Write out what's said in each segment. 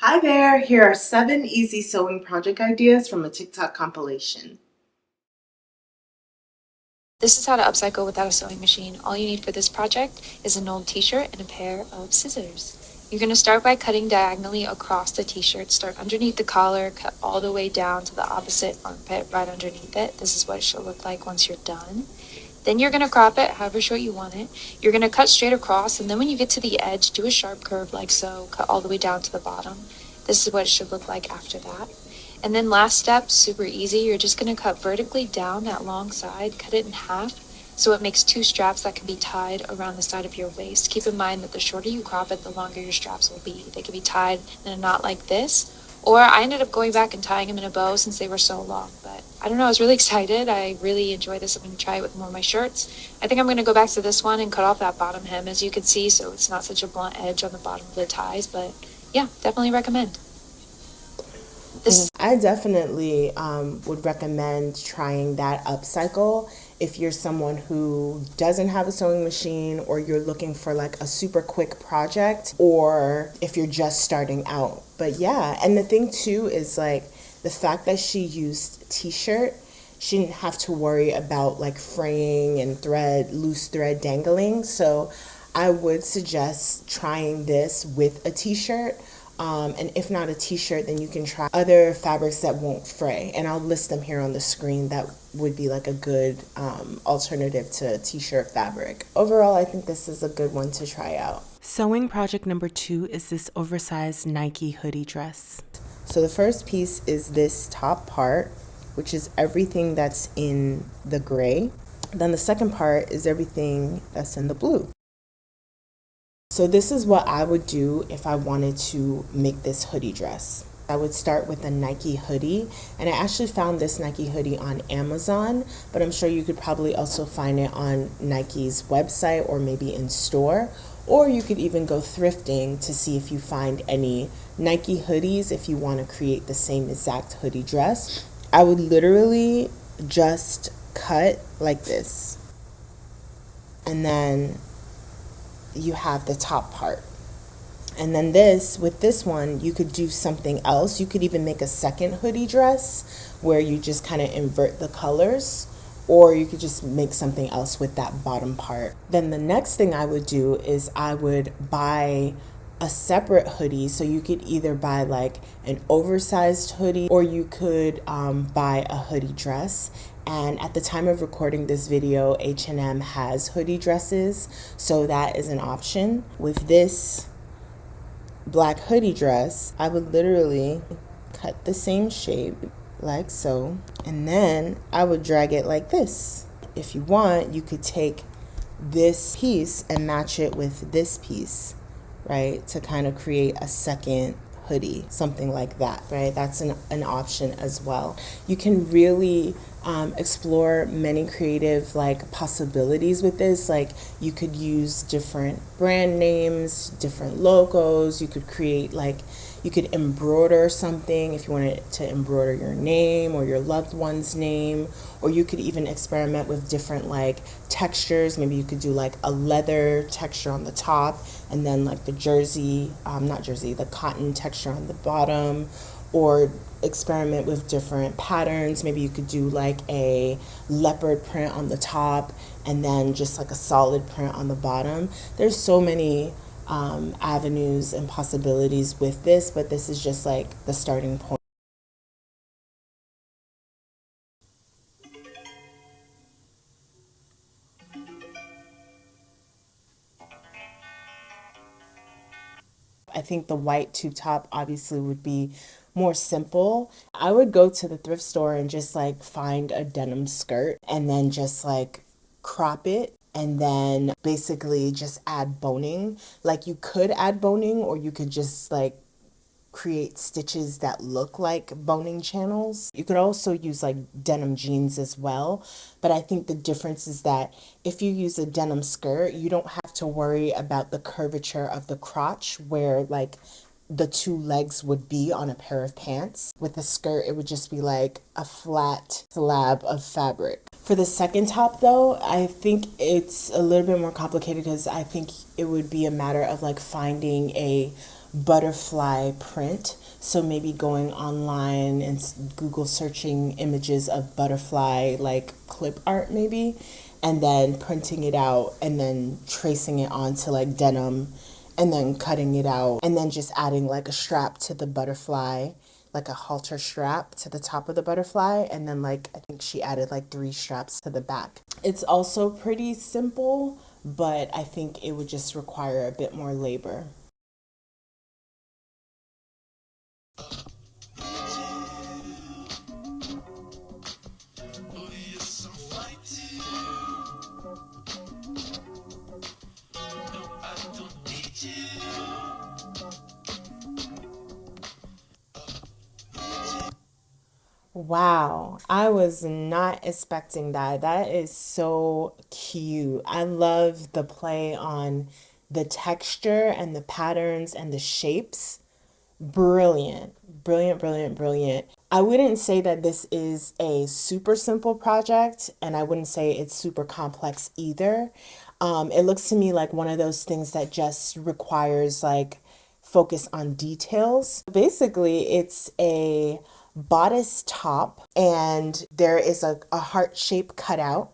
Hi there, here are 7 easy sewing project ideas from a TikTok compilation. This is how to upcycle without a sewing machine. All you need for this project is an old t-shirt and a pair of scissors. You're going to start by cutting diagonally across the t-shirt. Start underneath the collar, cut all the way down to the opposite armpit right underneath it. This is what it should look like once you're done. Then you're going to crop it however short you want it. You're going to cut straight across, and then when you get to the edge, do a sharp curve like so. Cut all the way down to the bottom. This is what it should look like after that. And then last step, super easy. You're just going to cut vertically down that long side, cut it in half, so it makes 2 straps that can be tied around the side of your waist. Keep in mind that the shorter you crop it, the longer your straps will be. They can be tied in a knot like this, or I ended up going back and tying them in a bow since they were so long. But I don't know, I was really excited. I really enjoy this. I'm going to try it with more of my shirts. I think I'm going to go back to this one and cut off that bottom hem, as you can see, so it's not such a blunt edge on the bottom of the ties. But yeah, definitely recommend. I definitely would recommend trying that upcycle if you're someone who doesn't have a sewing machine, or you're looking for like a super quick project, or if you're just starting out. But yeah, and the thing too is like the fact that she used t-shirt, she didn't have to worry about like fraying and loose thread dangling. So I would suggest trying this with a t-shirt. And if not a t-shirt, then you can try other fabrics that won't fray. And I'll list them here on the screen. That would be like a good alternative to t-shirt fabric. Overall, I think this is a good one to try out. Sewing project number 2 is this oversized Nike hoodie dress. So the first piece is this top part, which is everything that's in the gray. Then the second part is everything that's in the blue. So this is what I would do if I wanted to make this hoodie dress. I would start with a Nike hoodie, and I actually found this Nike hoodie on Amazon, but I'm sure you could probably also find it on Nike's website or maybe in store, or you could even go thrifting to see if you find any Nike hoodies if you want to create the same exact hoodie dress. I would literally just cut like this, and then you have the top part. And then with this one, you could do something else. You could even make a second hoodie dress where you just kind of invert the colors, or you could just make something else with that bottom part. Then the next thing I would do is I would buy a separate hoodie. So you could either buy like an oversized hoodie, or you could buy a hoodie dress. And at the time of recording this video, H&M has hoodie dresses, so that is an option. With this black hoodie dress, I would literally cut the same shape like so, and then I would drag it like this. If you want, you could take this piece and match it with this piece, right, to kind of create a second hoodie, something like that, right? That's an option as well. You can really explore many creative like possibilities with this. Like you could use different brand names, different logos. You could create like, you could embroider something if you wanted to embroider your name or your loved one's name, or you could even experiment with different like textures. Maybe you could do like a leather texture on the top, and then like the the cotton texture on the bottom, or experiment with different patterns. Maybe you could do like a leopard print on the top and then just like a solid print on the bottom. There's so many avenues and possibilities with this, but this is just like the starting point. I think the white tube top obviously would be more simple. I would go to the thrift store and just like find a denim skirt and then just like crop it, and then basically just add boning. Like you could add boning, or you could just like create stitches that look like boning channels. You could also use like denim jeans as well, but I think the difference is that if you use a denim skirt, you don't have to worry about the curvature of the crotch where like the 2 legs would be on a pair of pants. With a skirt, it would just be like a flat slab of fabric. For the second top though, I think it's a little bit more complicated, because I think it would be a matter of like finding a butterfly print. So maybe going online and Google searching images of butterfly like clip art maybe, and then printing it out and then tracing it onto like denim and then cutting it out and then just adding like a strap to the butterfly, like a halter strap to the top of the butterfly, and then like I think she added like 3 straps to the back. It's also pretty simple, but I think it would just require a bit more labor. Wow, I was not expecting that. That is so cute. I love the play on the texture and the patterns and the shapes. Brilliant, brilliant, brilliant, brilliant. I wouldn't say that this is a super simple project, and I wouldn't say it's super complex either. It looks to me like one of those things that just requires like focus on details. Basically, it's a bodice top, and there is a heart shape cutout,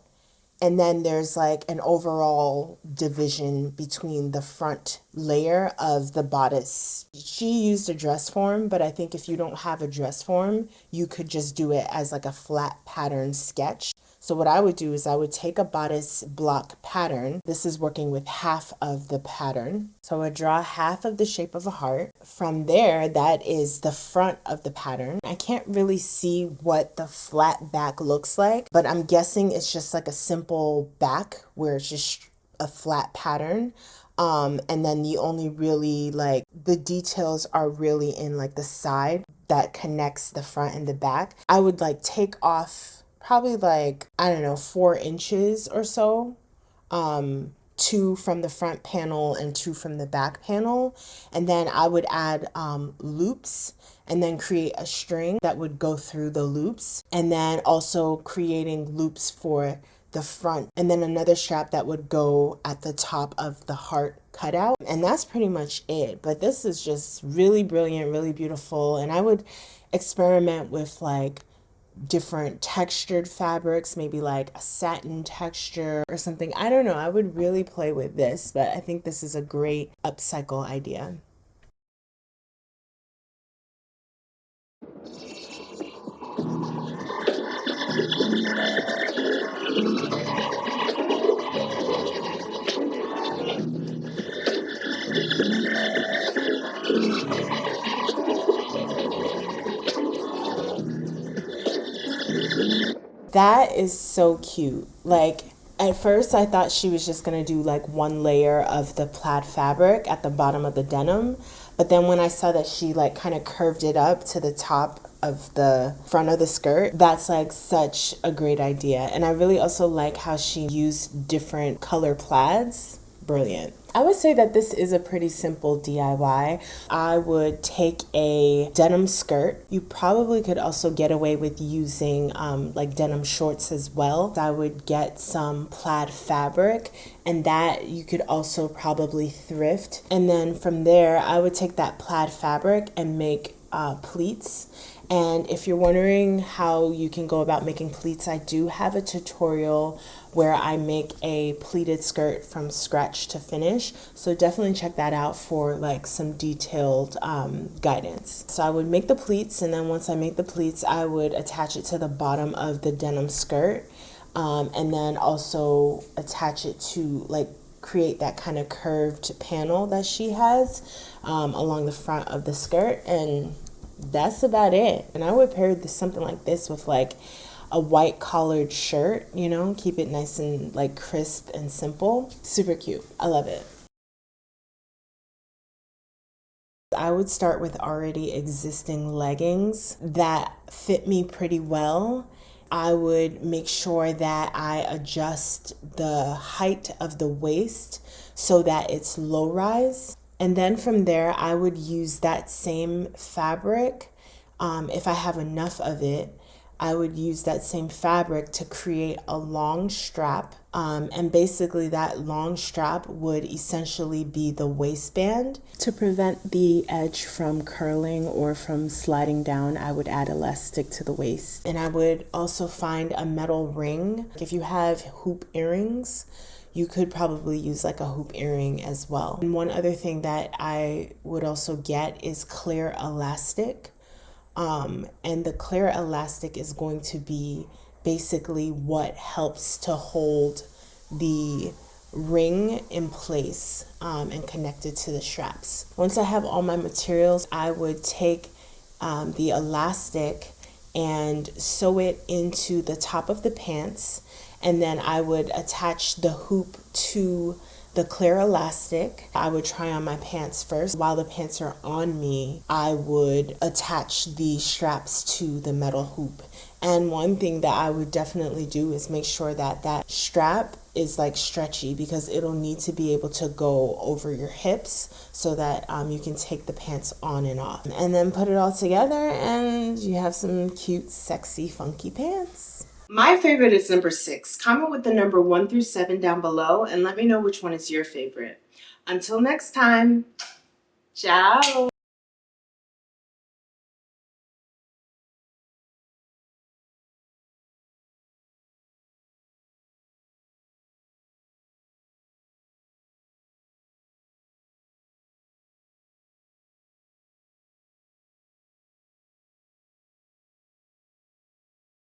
and then there's like an overall division between the front layer of the bodice. She used a dress form, but I think if you don't have a dress form, you could just do it as like a flat pattern sketch. So what I would do is I would take a bodice block pattern. This is working with half of the pattern. So I would draw half of the shape of a heart. From there, that is the front of the pattern. I can't really see what the flat back looks like, but I'm guessing it's just like a simple back where it's just a flat pattern. And then the only really like the details are really in like the side that connects the front and the back. I would like take off probably like, I don't know, 4 inches or so, 2 from the front panel and 2 from the back panel. And then I would add loops and then create a string that would go through the loops, and then also creating loops for the front, and then another strap that would go at the top of the heart cutout. And that's pretty much it. But this is just really brilliant, really beautiful. And I would experiment with like different textured fabrics, maybe like a satin texture or something. I don't know. I would really play with this, but I think this is a great upcycle idea. That is so cute. Like, at first, I thought she was just gonna do like one layer of the plaid fabric at the bottom of the denim. But then when I saw that she like kind of curved it up to the top of the front of the skirt, that's like such a great idea. And I really also like how she used different color plaids. Brilliant. I would say that this is a pretty simple DIY. I would take a denim skirt. You probably could also get away with using like denim shorts as well. I would get some plaid fabric, and that you could also probably thrift. And then from there, I would take that plaid fabric and make pleats. And if you're wondering how you can go about making pleats, I do have a tutorial where I make a pleated skirt from scratch to finish. So definitely check that out for like some detailed guidance. So I would make the pleats, and then once I make the pleats, I would attach it to the bottom of the denim skirt, and then also attach it to like create that kind of curved panel that she has along the front of the skirt. And that's about it. And I would pair this, something like this with like a white collared shirt, you know, keep it nice and like crisp and simple. Super cute. I love it. I would start with already existing leggings that fit me pretty well. I would make sure that I adjust the height of the waist so that it's low rise. And then from there, I would use that same fabric, if I have enough of it, I would use that same fabric to create a long strap. And basically that long strap would essentially be the waistband. To prevent the edge from curling or from sliding down, I would add elastic to the waist. And I would also find a metal ring. If you have hoop earrings, you could probably use like a hoop earring as well. And one other thing that I would also get is clear elastic. And the clear elastic is going to be basically what helps to hold the ring in place and connect it to the straps. Once I have all my materials, I would take the elastic and sew it into the top of the pants, and then I would attach the hoop to the clear elastic. I would try on my pants first. While the pants are on me, I would attach the straps to the metal hoop. And one thing that I would definitely do is make sure that that strap is like stretchy, because it'll need to be able to go over your hips so that you can take the pants on and off. And then put it all together and you have some cute, sexy, funky pants. My favorite is number 6. Comment with the number 1 through 7 down below and let me know which one is your favorite. Until next time, ciao.